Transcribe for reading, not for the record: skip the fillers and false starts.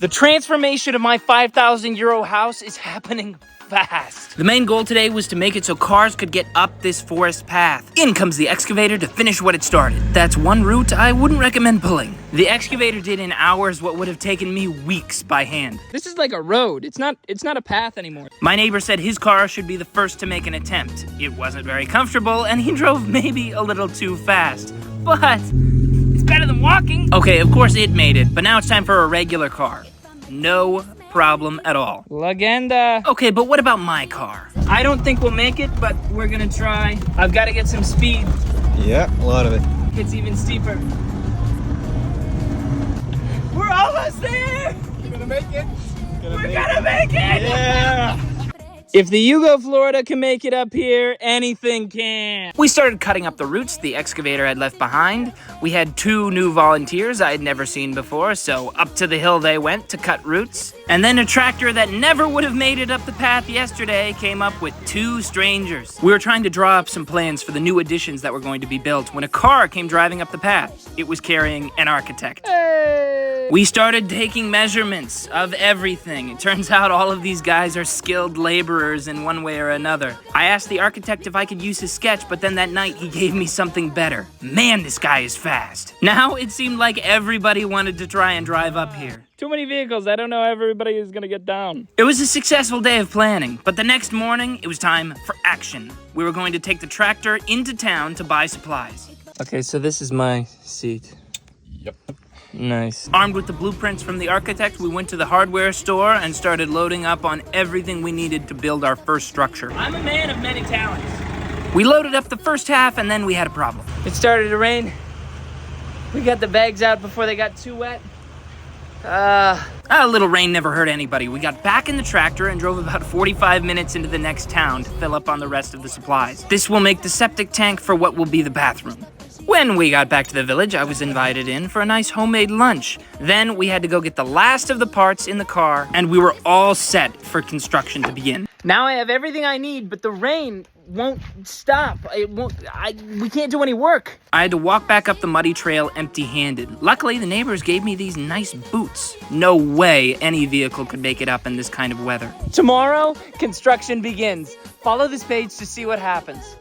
The transformation of my 5,000 euro house is happening fast. The main goal today was to make it so cars could get up this forest path. In comes the excavator to finish what it started. That's one route I wouldn't recommend pulling. The excavator did in hours what would have taken me weeks by hand. This is like a road. It's not a path anymore. My neighbor said his car should be the first to make an attempt. It wasn't very comfortable, and he drove maybe a little too fast. But it's better than walking. Okay, of course it made it, but now it's time for a regular car. No problem at all. Legenda. Okay, but what about my car? I don't think we'll make it, but we're gonna try. I've got to get some speed. Yeah, a lot of it. It's even steeper. We're almost there! You're gonna make it. We're gonna make it! Yeah! If the Yugo Florida can make it up here, anything can. We started cutting up the roots the excavator had left behind. We had 2 new volunteers I had never seen before, so up to the hill they went to cut roots. And then a tractor that never would have made it up the path yesterday came up with 2 strangers. We were trying to draw up some plans for the new additions that were going to be built when a car came driving up the path. It was carrying an architect. Hey. We started taking measurements of everything. It turns out all of these guys are skilled laborers in one way or another. I asked the architect if I could use his sketch, but then that night he gave me something better. Man, this guy is fast. Now it seemed like everybody wanted to try and drive up here. Too many vehicles. I don't know how everybody is gonna get down. It was a successful day of planning, but the next morning it was time for action. We were going to take the tractor into town to buy supplies. Okay, so this is my seat. Yep. Nice. Armed with the blueprints from the architect, we went to the hardware store and started loading up on everything we needed to build our first structure. I'm a man of many talents. We loaded up the first half and then we had a problem. It started to rain. We got the bags out before they got too wet. A little rain never hurt anybody. We got back in the tractor and drove about 45 minutes into the next town to fill up on the rest of the supplies. This will make the septic tank for what will be the bathroom. When we got back to the village, I was invited in for a nice homemade lunch. Then we had to go get the last of the parts in the car, and we were all set for construction to begin. Now I have everything I need, but the rain won't stop. We can't do any work. I had to walk back up the muddy trail empty-handed. Luckily, the neighbors gave me these nice boots. No way any vehicle could make it up in this kind of weather. Tomorrow, construction begins. Follow this page to see what happens.